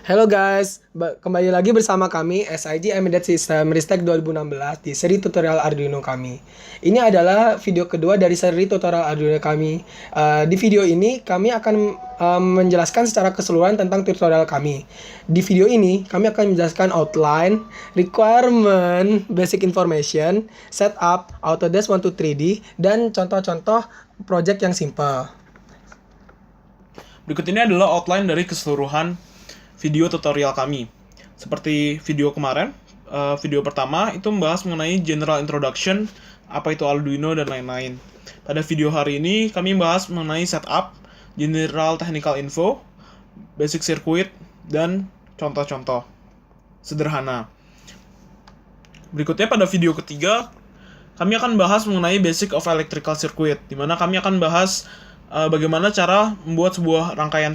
Halo guys, kembali lagi bersama kami SIG Embedded System Ristek 2016 di seri tutorial Arduino kami. Ini adalah video kedua dari seri tutorial Arduino kami. Di video ini kami akan menjelaskan secara keseluruhan tentang tutorial kami. Di video ini kami akan menjelaskan outline, requirement, basic information, setup, Autodesk 123D, dan contoh-contoh project yang simple. Berikut ini adalah outline dari keseluruhan video tutorial kami. Seperti video kemarin, video pertama itu membahas mengenai general introduction, apa itu Arduino dan lain-lain. Pada video hari ini kami membahas mengenai setup, general technical info, basic circuit, dan contoh-contoh sederhana. Berikutnya pada video ketiga, kami akan bahas mengenai basic of electrical circuit, di mana kami akan bahas bagaimana cara membuat sebuah rangkaian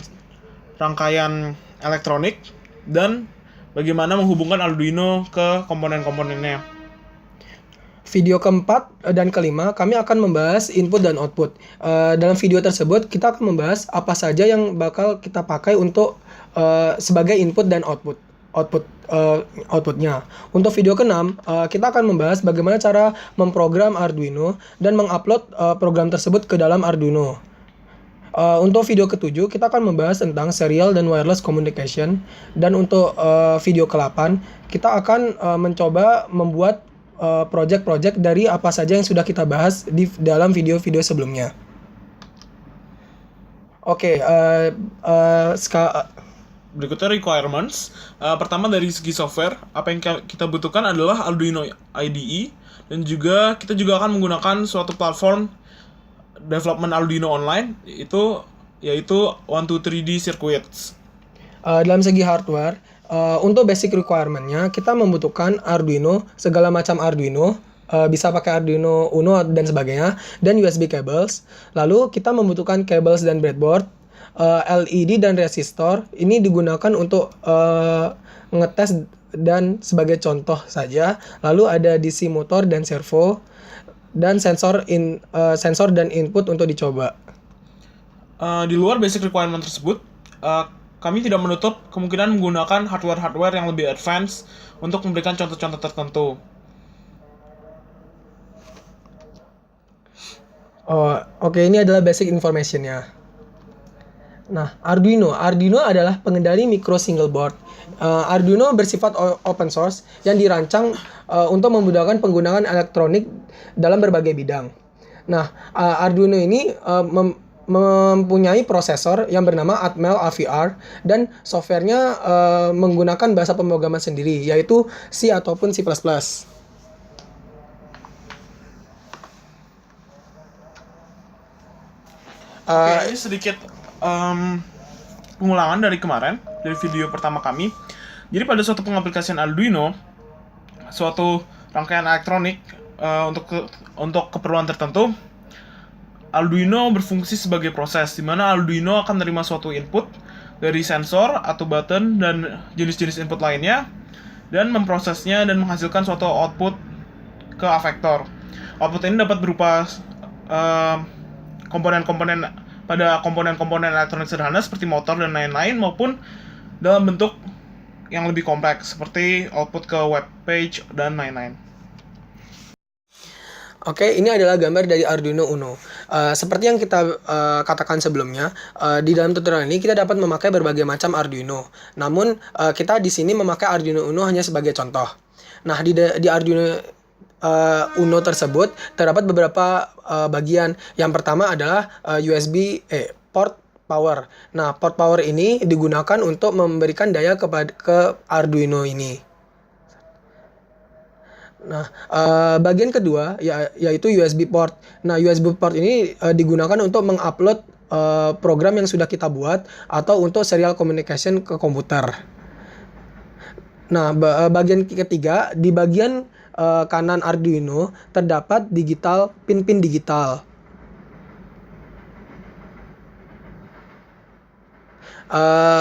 elektronik dan bagaimana menghubungkan Arduino ke komponen-komponennya. Video keempat dan kelima, kami akan membahas input dan output. Dalam video tersebut, kita akan membahas apa saja yang bakal kita pakai untuk sebagai input dan outputnya. Untuk video keenam, kita akan membahas bagaimana cara memprogram Arduino dan mengupload program tersebut ke dalam Arduino. Untuk video ketujuh, kita akan membahas tentang serial dan wireless communication. Dan untuk video ke-8, kita akan mencoba membuat project-project dari apa saja yang sudah kita bahas di dalam video-video sebelumnya. Berikutnya requirements. Pertama dari segi software, apa yang kita butuhkan adalah Arduino IDE, dan kita juga akan menggunakan suatu platform development Arduino online, yaitu 123D circuits. Dalam segi hardware, untuk basic requirement-nya kita membutuhkan Arduino, segala macam Arduino, bisa pakai Arduino Uno dan sebagainya, dan USB cables. Lalu kita membutuhkan cables dan breadboard, LED dan resistor. Ini digunakan untuk ngetes dan sebagai contoh saja. Lalu ada DC motor dan servo, dan sensor dan input untuk dicoba. Di luar basic requirement tersebut, kami tidak menutup kemungkinan menggunakan hardware yang lebih advance untuk memberikan contoh-contoh tertentu. Ini adalah basic information-nya. Nah, Arduino adalah pengendali micro single board. Arduino bersifat open source yang dirancang untuk memudahkan penggunaan elektronik dalam berbagai bidang. Nah, Arduino ini mempunyai prosesor yang bernama Atmel AVR, dan softwarenya menggunakan bahasa pemrograman sendiri, yaitu C ataupun C++. Ini sedikit pengulangan dari kemarin, dari video pertama kami. Jadi pada suatu pengaplikasian Arduino, suatu rangkaian elektronik untuk keperluan tertentu, Arduino berfungsi sebagai proses, di mana Arduino akan menerima suatu input dari sensor atau button dan jenis-jenis input lainnya, dan memprosesnya dan menghasilkan suatu output ke afektor. Output ini dapat berupa komponen-komponen elektronik sederhana seperti motor dan lain-lain, maupun dalam bentuk yang lebih kompleks seperti output ke web page dan lain-lain. Ini adalah gambar dari Arduino Uno. Seperti yang kita katakan sebelumnya, di dalam tutorial ini kita dapat memakai berbagai macam Arduino. Namun kita di sini memakai Arduino Uno hanya sebagai contoh. Nah, di Arduino Uno tersebut terdapat beberapa bagian. Yang pertama adalah port power. Nah, port power ini digunakan untuk memberikan daya ke Arduino ini. Nah, bagian kedua yaitu USB port. Nah, USB port ini digunakan untuk mengupload program yang sudah kita buat atau untuk serial communication ke komputer. Nah, bagian ketiga, di bagian kanan Arduino terdapat pin-pin digital.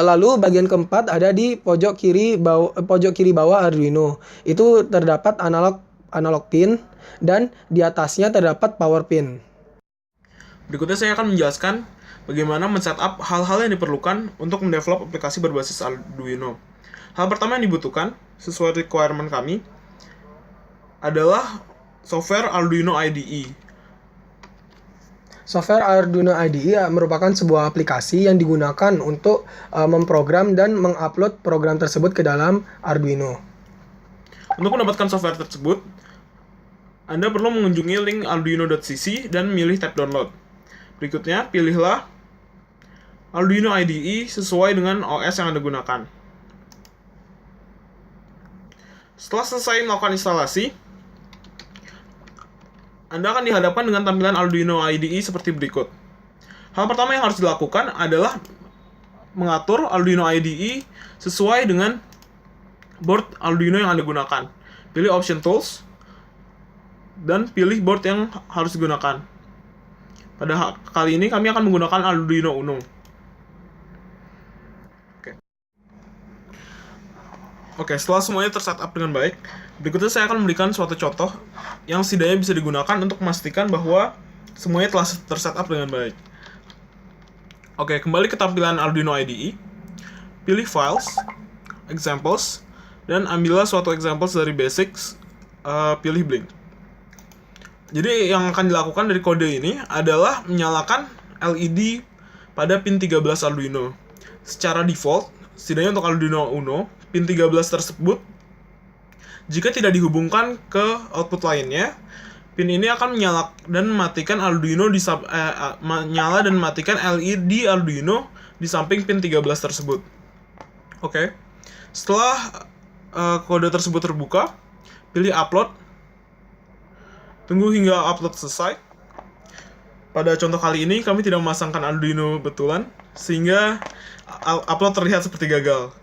Lalu bagian keempat ada di pojok kiri bawah Arduino. Itu terdapat analog pin, dan di atasnya terdapat power pin. Berikutnya saya akan menjelaskan bagaimana men-setup hal-hal yang diperlukan untuk mendevelop aplikasi berbasis Arduino. Hal pertama yang dibutuhkan, sesuai requirement kami, adalah software Arduino IDE. Software Arduino IDE merupakan sebuah aplikasi yang digunakan untuk memprogram dan mengupload program tersebut ke dalam Arduino. Untuk mendapatkan software tersebut, Anda perlu mengunjungi link arduino.cc dan memilih tab download. Berikutnya, pilihlah Arduino IDE sesuai dengan OS yang Anda gunakan. Setelah selesai melakukan instalasi, Anda akan dihadapkan dengan tampilan Arduino IDE seperti berikut. Hal pertama yang harus dilakukan adalah mengatur Arduino IDE sesuai dengan board Arduino yang Anda gunakan. Pilih Option Tools, dan pilih board yang harus digunakan. Pada kali ini kami akan menggunakan Arduino Uno. Oke, setelah semuanya tersetup dengan baik, berikutnya saya akan memberikan suatu contoh yang setidaknya bisa digunakan untuk memastikan bahwa semuanya telah tersetup dengan baik. Oke, kembali ke tampilan Arduino IDE. Pilih Files, Examples, dan ambillah suatu examples dari Basics, pilih Blink. Jadi yang akan dilakukan dari kode ini adalah menyalakan LED pada pin 13 Arduino. Secara default, setidaknya untuk Arduino Uno, pin 13 tersebut jika tidak dihubungkan ke output lainnya, pin ini akan menyala dan mematikan Arduino menyala dan mematikan LED Arduino di samping pin 13 tersebut. Oke. Setelah kode tersebut terbuka, pilih Upload. Tunggu hingga upload selesai. Pada contoh kali ini, kami tidak memasangkan Arduino betulan, sehingga upload terlihat seperti gagal.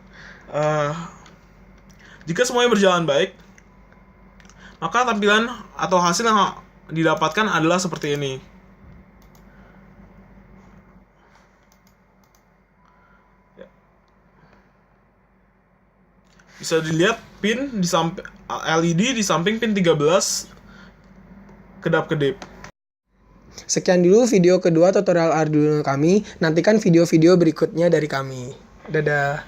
Jika semuanya berjalan baik, maka tampilan atau hasil yang didapatkan adalah seperti ini. Bisa dilihat pin di samping LED di samping pin 13 kedap-kedip. Sekian dulu video kedua tutorial Arduino kami. Nantikan video-video berikutnya dari kami. Dadah.